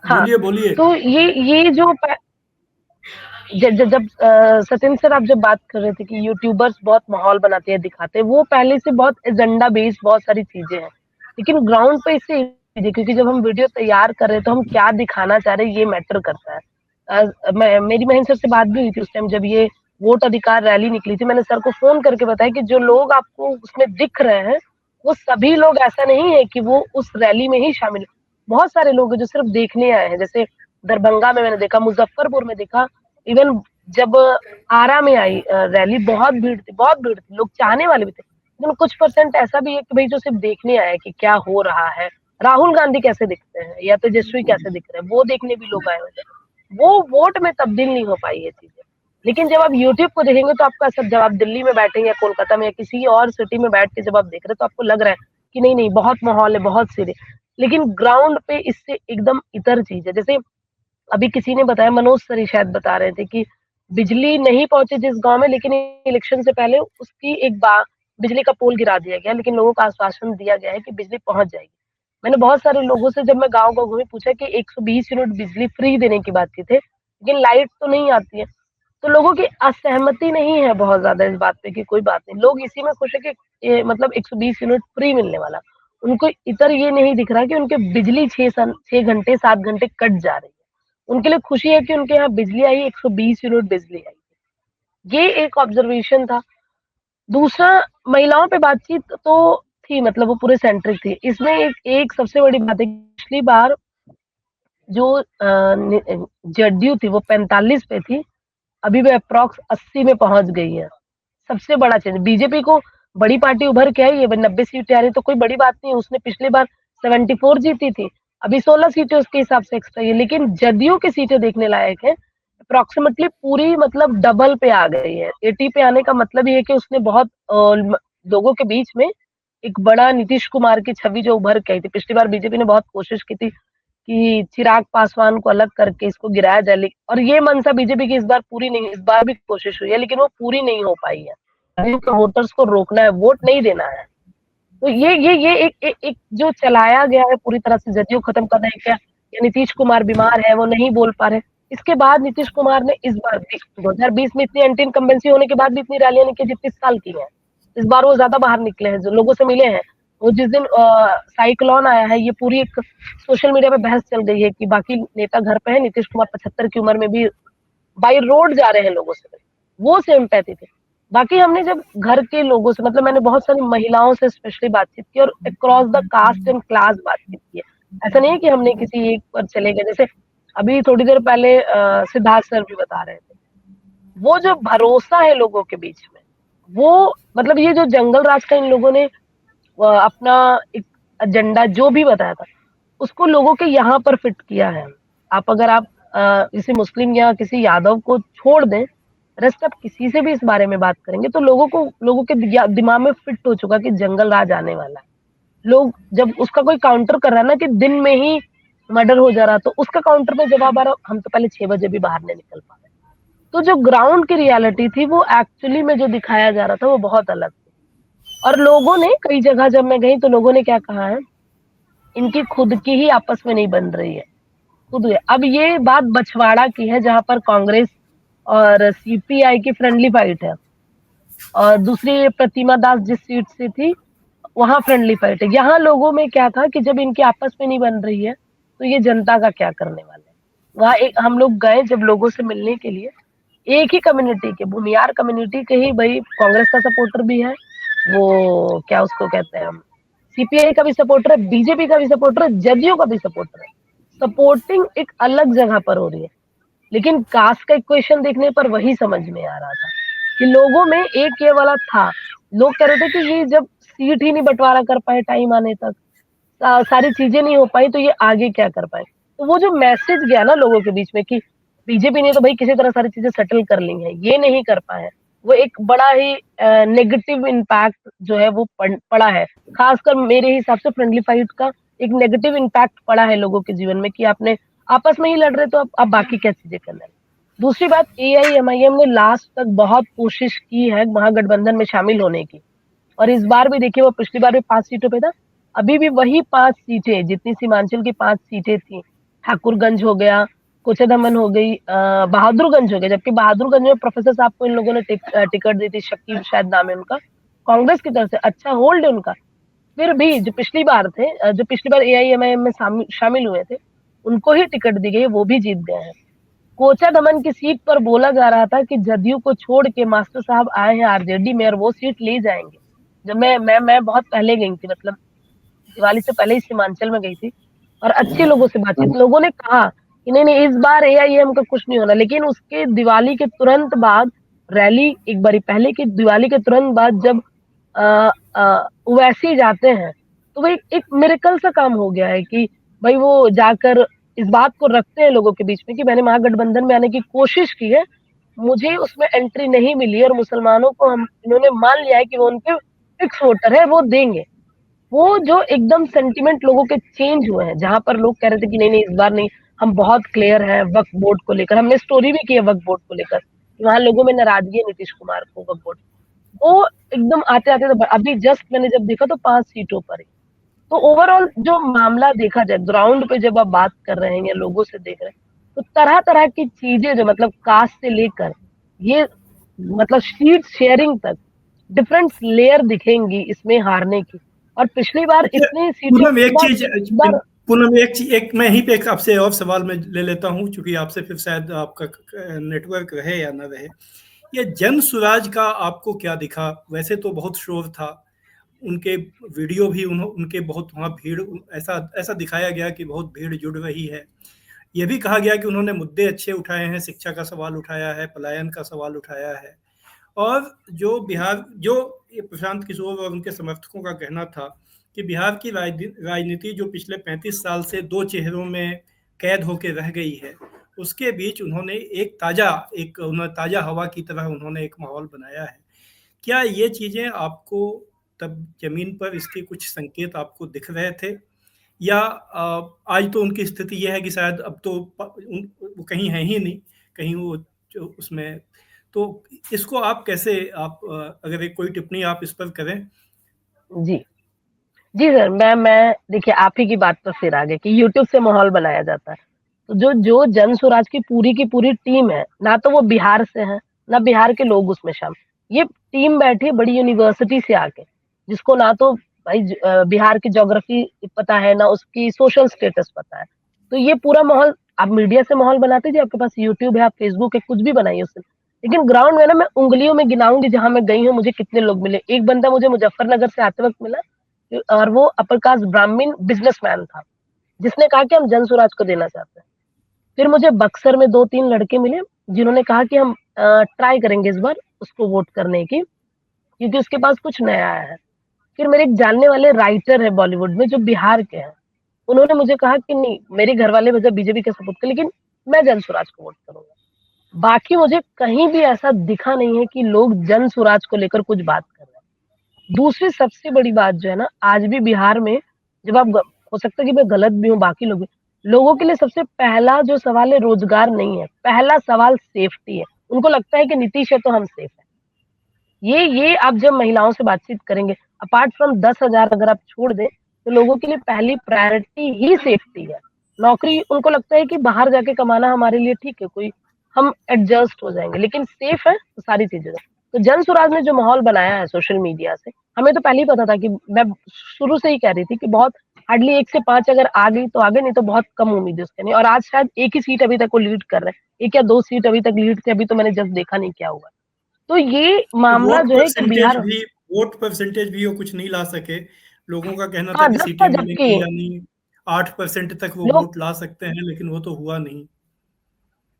हाँ, बोलिए बोलिए। तो ये जो जब सचिन सर आप जब बात कर रहे थे कि यूट्यूबर्स बहुत माहौल बनाते हैं, दिखाते हैं, वो पहले से बहुत एजेंडा बेस्ड बहुत सारी चीजें हैं। लेकिन ग्राउंड पे इससे क्योंकि जब हम वीडियो तैयार कर रहे हैं तो हम क्या दिखाना चाह रहे हैं ये मैटर करता है। मेरी महेंद्र सर से बात भी हुई थी उस टाइम जब ये वोट अधिकार रैली निकली थी। मैंने सर को फोन करके बताया कि जो लोग आपको उसमें दिख रहे हैं वो सभी लोग ऐसा नहीं है कि वो उस रैली में ही शामिल। बहुत सारे लोग हैं जो सिर्फ देखने आए हैं। जैसे दरभंगा में मैंने देखा, मुजफ्फरपुर में देखा, इवन जब आरा में आई रैली, बहुत भीड़ थी, लोग चाहने वाले भी थे। लेकिन कुछ परसेंट ऐसा भी है कि भाई जो सिर्फ देखने आए कि क्या हो रहा है, राहुल गांधी कैसे दिखते हैं या तेजस्वी कैसे दिख रहे हैं, वो देखने भी लोग आए हुए थे। वो वोट में तब्दील नहीं हो पाई ये चीजें। लेकिन जब आप यूट्यूब को देखेंगे तो आपका सब, जब आप दिल्ली में बैठे या कोलकाता में या किसी और सिटी में बैठ के जब आप देख रहे हैं तो आपको लग रहा है कि नहीं नहीं बहुत माहौल है, बहुत सीरियस। लेकिन ग्राउंड पे इससे एकदम इतर चीज है। जैसे अभी किसी ने बताया, मनोज सर ही शायद बता रहे थे कि बिजली नहीं पहुंची जिस गांव में, लेकिन इलेक्शन से पहले उसकी एक बार बिजली का पोल गिरा दिया गया, लेकिन लोगों को आश्वासन दिया गया है कि बिजली पहुंच जाएगी। मैंने बहुत सारे लोगों से जब मैं गांव घूमी पूछा कि 120 यूनिट बिजली फ्री देने की बात की थे, लेकिन लाइट तो नहीं आती है। तो लोगों की असहमति नहीं है बहुत ज्यादा इस बात पे कि कोई बात नहीं, लोग इसी में खुश है कि मतलब 120 यूनिट फ्री मिलने वाला। उनको इतर ये नहीं दिख रहा कि उनके बिजली 6 घंटे 7 घंटे कट जा रही है। उनके लिए खुशी है कि उनके यहाँ बिजली आई, 120 यूनिट बिजली आई। ये एक ऑब्जर्वेशन था। दूसरा, महिलाओं पे बातचीत तो थी, मतलब वो पूरे सेंट्रिक थी। इसमें एक एक सबसे बड़ी बात है कि पिछली बार जो जदयू थी वो 45 पे थी, अभी वो अप्रॉक्स 80 में पहुंच गई है। सबसे बड़ा चेंज बीजेपी को, बड़ी पार्टी उभर के आई है, 90 सीटें आ रही तो कोई बड़ी बात नहीं है। उसने पिछली बार 74 जीती थी, अभी 16 सीटें उसके हिसाब से एक्स्ट्रा है। लेकिन जदयू की सीटें देखने लायक है, अप्रोक्सीमेटली पूरी मतलब डबल पे आ गई है। 80 पे आने का मतलब ये है कि उसने बहुत लोगों के बीच में एक बड़ा नीतीश कुमार की छवि जो उभर के आई थी। पिछली बार बीजेपी ने बहुत कोशिश की थी कि चिराग पासवान को अलग करके इसको गिराया जाए, और ये मंशा बीजेपी की इस बार पूरी नहीं, इस बार भी कोशिश हुई है लेकिन वो पूरी नहीं हो पाई है। के वोटर्स को रोकना है, वोट नहीं देना है। तो ये एक जो चलाया गया है पूरी तरह से, जदयू खत्म करना है क्या, या नीतीश कुमार बीमार है वो नहीं बोल पा रहे। इसके बाद नीतीश कुमार ने इस बार भी 2020 में इतनी एंटी इनकम्बेंसी होने के बाद भी इतनी रैलियां नहीं की जितनी इस साल की है। इस बार वो ज्यादा बाहर निकले हैं, जो लोगों से मिले हैं। वो जिस दिन साइक्लोन आया है, ये पूरी एक सोशल मीडिया पे बहस चल गई है कि बाकी नेता घर पे है, नीतीश कुमार 75 की उम्र में भी बाई रोड जा रहे हैं लोगों से, वो सिंपैथी थी। बाकी हमने जब घर के लोगों से, मतलब मैंने बहुत सारी महिलाओं से स्पेशली बातचीत की और across the caste and class बातचीत की है। ऐसा नहीं है कि हमने किसी एक पर चले गए। जैसे अभी थोड़ी देर पहले सिद्धार्थ सर भी बता रहे थे, वो जो भरोसा है लोगों के बीच में, वो मतलब ये जो जंगल राज का इन लोगों ने अपना एक एजेंडा जो भी बताया था, उसको लोगों के यहाँ पर फिट किया है। आप अगर आप किसी मुस्लिम या किसी यादव को छोड़ दें, रेस्ट आप किसी से भी इस बारे में बात करेंगे तो लोगों के दिमाग में फिट हो चुका कि जंगल राज आने वाला है। लोग जब उसका कोई काउंटर कर रहा है ना कि दिन में ही मर्डर हो जा रहा, तो उसका काउंटर में जवाब आ रहा, हम तो पहले 6 बजे भी बाहर नहीं निकल पा रहे। तो जो ग्राउंड की रियलिटी थी वो एक्चुअली में जो दिखाया जा रहा था वो बहुत अलग थी। और लोगों ने कई जगह जब मैं गई तो लोगों ने क्या कहा है, इनकी खुद की ही आपस में नहीं बन रही है। खुद अब ये बात बछवाड़ा की है जहां पर कांग्रेस और सीपीआई की फ्रेंडली फाइट है, और दूसरी प्रतिमा दास जिस सीट से थी वहां फ्रेंडली फाइट है। यहाँ लोगों में क्या था कि जब इनकी आपस में नहीं बन रही है तो ये जनता का क्या करने वाले हैं। वहां एक हम लोग गए जब लोगों से मिलने के लिए, एक ही कम्युनिटी के, भूमियार कम्युनिटी के ही भाई, कांग्रेस का सपोर्टर भी है, वो क्या उसको कहते हैं हम, सीपीआई का भी सपोर्टर है, बीजेपी का भी सपोर्टर है, जदयू का भी सपोर्टर है। सपोर्टिंग एक अलग जगह पर हो रही है। लेकिन कास्ट का इक्वेशन देखने पर वही समझ में आ रहा था कि लोगों में एक ये वाला था। लोग कह रहे थे कि ये जब सीट ही नहीं बंटवारा कर पाए टाइम आने तक, सारी चीजें नहीं हो पाई तो ये आगे क्या कर पाए। तो वो जो मैसेज गया ना लोगों के बीच में कि बीजेपी ने तो भाई किसी तरह सारी चीजें सेटल कर ली हैं, ये नहीं कर पाए, वो एक बड़ा ही नेगेटिव इम्पैक्ट जो है वो पड़ा है। खासकर मेरे हिसाब से फ्रेंडली फाइट का एक नेगेटिव इम्पैक्ट पड़ा है लोगों के जीवन में कि आपने आपस में ही लड़ रहे तो अब बाकी क्या चीजें करना है। दूसरी बात, एआईएमआईएम ने लास्ट तक बहुत कोशिश की है महागठबंधन में शामिल होने की, और इस बार भी देखिए वो पिछली बार भी 5 सीटों पे था, अभी भी वही 5 सीटें जितनी सीमांचल की 5 सीटें थी ठाकुरगंज हो गया, कोचाधमन हो गई, बहादुरगंज हो गया, जबकि बहादुरगंज में प्रोफेसर साहब को इन लोगों ने टिकट दी थी, शकील शायद नाम है उनका, कांग्रेस की तरफ से, अच्छा होल्ड है उनका। फिर भी जो पिछली बार थे, जो पिछली बार एआईएमआईएम में शामिल हुए थे, उनको ही टिकट दी गई, वो भी जीत गए हैं। कोचाधमन की सीट पर बोला जा रहा था कि जदयू को छोड़ के मास्टर साहब आए हैं आरजेडी में और वो सीट ले जाएंगे। जब मैं बहुत पहले गई थी, मतलब दिवाली से पहले ही सीमांचल में गई थी और अच्छे लोगों से बातचीत, लोगों ने कहा कि नहीं नहीं इस बार एआईएम का कुछ नहीं होना, लेकिन उसके दिवाली के तुरंत बाद रैली, एक बारी पहले की दिवाली के तुरंत बाद जब ओवैसी जाते हैं, तो वो एक मिरेकल सा काम हो गया है कि भाई वो जाकर इस बात को रखते हैं लोगों के बीच में कि मैंने महागठबंधन में आने की कोशिश की है, मुझे उसमें एंट्री नहीं मिली और मुसलमानों को हम इन्होंने मान लिया है कि वो उनके फिक्स वोटर है, वो देंगे। वो जो एकदम सेंटिमेंट लोगों के चेंज हुए हैं, जहाँ पर लोग कह रहे थे कि नहीं नहीं इस बार नहीं, हम बहुत क्लियर हैं वक्फ बोर्ड को लेकर, हमने स्टोरी भी की है वक्फ बोर्ड को लेकर, वहां लोगों में नाराजगी है नीतीश कुमार को वक्फ बोर्ड, वो एकदम आते आते तो अभी जस्ट मैंने जब देखा तो 5 सीटों पर ही। तो ओवरऑल जो मामला देखा जाए ग्राउंड पे, जब आप बात कर रहे हैं या लोगों से देख रहे हैं, तो तरह तरह की चीजें जो मतलब कास्ट से लेकर ये मतलब सीट शेयरिंग तक डिफरेंट लेयर दिखेंगी इसमें हारने की। और पिछली बार अच्छा, इतनी सीटें पूनम एक चीज, बार पूनम एक चीज, एक मैं यहीं पे एक आपसे और सवाल मैं ले लेता हूँ, क्योंकि आपसे फिर शायद आपका नेटवर्क रहे या ना रहे। ये जन स्वराज का आपको क्या दिखा? वैसे तो बहुत शोर था, उनके वीडियो भी उनके बहुत वहाँ भीड़, ऐसा ऐसा दिखाया गया कि बहुत भीड़ जुड़ रही है। ये भी कहा गया कि उन्होंने मुद्दे अच्छे उठाए हैं, शिक्षा का सवाल उठाया है, पलायन का सवाल उठाया है। और जो बिहार, जो प्रशांत किशोर और उनके समर्थकों का कहना था कि बिहार की राजनीति जो पिछले 35 साल से दो चेहरों में कैद होकर रह गई है, उसके बीच उन्होंने उन्होंने ताज़ा हवा की तरह उन्होंने एक माहौल बनाया है। क्या ये चीज़ें आपको तब जमीन पर इसके कुछ संकेत आपको दिख रहे थे, या आज तो उनकी स्थिति यह है कि शायद अब तो वो कहीं है ही नहीं, कहीं वो जो उसमें, तो इसको आप कैसे, आप अगर एक कोई टिप्पणी आप इस पर करें? जी जी सर, मैं देखिए आप ही की बात पर फिर आ गए कि यूट्यूब से माहौल बनाया जाता है। तो जो जो जन स्वराज की पूरी टीम है, ना तो वो बिहार से है, ना बिहार के लोग उसमें शामिल, ये टीम बैठी है बड़ी यूनिवर्सिटी से आके, जिसको ना तो भाई बिहार की ज्योग्राफी पता है, ना उसकी सोशल स्टेटस पता है। तो ये पूरा माहौल, आप मीडिया से माहौल बनाते जी, आपके पास यूट्यूब है, आप फेसबुक है, कुछ भी बनाइए उससे, लेकिन ग्राउंड में ना मैं उंगलियों में गिनाऊंगी जहां मैं गई हूँ मुझे कितने लोग मिले। एक बंदा मुझे मुजफ्फरनगर से आते वक्त मिला और वो अपर कास्ट ब्राह्मण बिजनेसमैन था, जिसने कहा कि हम जन स्वराज को देना चाहते हैं। फिर मुझे बक्सर में 2-3 लड़के मिले, जिन्होंने कहा कि हम ट्राई करेंगे इस बार उसको वोट करने की, क्योंकि उसके पास कुछ नया आया है। फिर मेरे एक जानने वाले राइटर है बॉलीवुड में जो बिहार के हैं, उन्होंने मुझे कहा कि नहीं, मेरे घर वाले वजह बीजेपी का सपोर्ट कर, लेकिन मैं जन स्वराज को वोट करूंगा। बाकी मुझे कहीं भी ऐसा दिखा नहीं है कि लोग जन स्वराज को लेकर कुछ बात कर रहे हैं। दूसरी सबसे बड़ी बात जो है ना, आज भी बिहार में जब हो सकता है कि मैं गलत भी हूँ, बाकी लोगों के लिए सबसे पहला जो सवाल है रोजगार नहीं है, पहला सवाल सेफ्टी है। उनको लगता है कि नीतीश है तो हम सेफ है। ये आप जब महिलाओं से बातचीत करेंगे, अपार्ट फ्रॉम 10,000 अगर आप छोड़ दें, तो लोगों के लिए पहली प्रायोरिटी ही सेफ्टी है। नौकरी उनको लगता है कि बाहर जाके कमाना हमारे लिए ठीक है, कोई हम एडजस्ट हो जाएंगे, लेकिन सेफ है तो सारी चीजें। तो जन स्वराज ने जो माहौल बनाया है सोशल मीडिया से, हमें तो पहले ही पता था कि मैं शुरू से ही कह रही थी कि बहुत हार्डली 1 से 5 अगर आ गई तो आगे, नहीं तो बहुत कम उम्मीद है उसके नहीं। और आज शायद 1 ही सीट अभी तक वो लीड कर रहे हैं, 1 या 2 सीट अभी तक लीड थे, अभी तो मैंने जस्ट देखा नहीं क्या हुआ। तो ये मामला वोट जो है कि परसेंटेज बिहार, भी वोट परसेंटेज भी वो कुछ नहीं ला सके। लोगों का कहना था हाँ कि 10 सीटें था, जबकि मिलेंगी या नहीं, 8% तक वो लोग, वोट ला सकते हैं, लेकिन वो तो हुआ नहीं।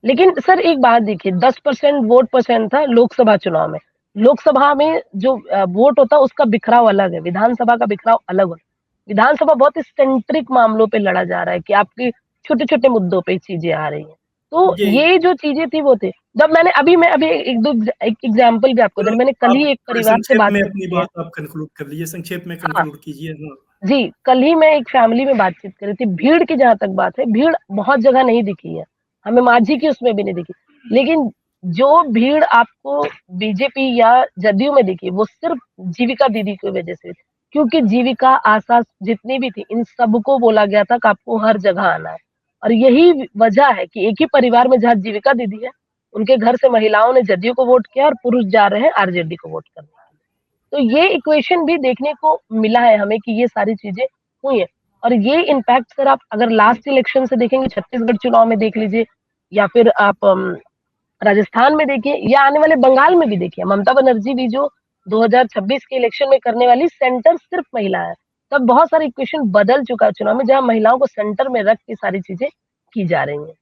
लेकिन सर एक बात देखिए, 10% वोट परसेंट था लोकसभा चुनाव में। लोकसभा में जो वोट होता है उसका बिखराव अलग है, विधानसभा का बिखराव अलग होता है। विधानसभा बहुत सेंट्रिक मामलों पे लड़ा जा रहा है कि आपकी छोटे छोटे मुद्दों पे चीजें आ रही हैं। तो जी, ये जो चीजें थी वो थी, जब मैं अभी एक एग्जाम्पल भी आपको दे पूनम, रही, मैंने कल आप ही एक थोड़े परिवार से संक्षेप में बातचीत अपनी की है। बात आप कंक्लूड कर लीजिए, संक्षेप में हाँ कंक्लूड कीजिए। हाँ। जी, कल ही मैं एक फैमिली में बातचीत कर रही थी, भीड़ की जहाँ तक बात है, भीड़ बहुत जगह नहीं दिखी है, हमें माझी की उसमें भी नहीं दिखी। लेकिन जो भीड़ आपको बीजेपी या जदयू में दिखी, वो सिर्फ जीविका दीदी की वजह से थी। क्योंकि जीविका, आशा जितनी भी थी, इन सबको बोला गया था कि आपको हर जगह आना है। और यही वजह है कि एक ही परिवार में जहाँ जीविका दीदी है, उनके घर से महिलाओं ने जदयू को वोट किया और पुरुष जा रहे हैं आरजेडी को वोट करने। तो ये इक्वेशन भी देखने को मिला है हमें कि ये सारी चीज़ें हुई हैं और ये इम्पैक्ट सर आप अगर लास्ट इलेक्शन से देखेंगे, छत्तीसगढ़ चुनाव में देख लीजिए या फिर आप राजस्थान में देखिए या आने वाले बंगाल में भी देखिए, ममता बनर्जी भी जो 2026 के इलेक्शन में करने वाली सेंटर सिर्फ महिला है। तब बहुत सारे इक्वेशन बदल चुका है चुनाव में, जहाँ महिलाओं को सेंटर में रख के सारी चीज़ें की जा रही हैं।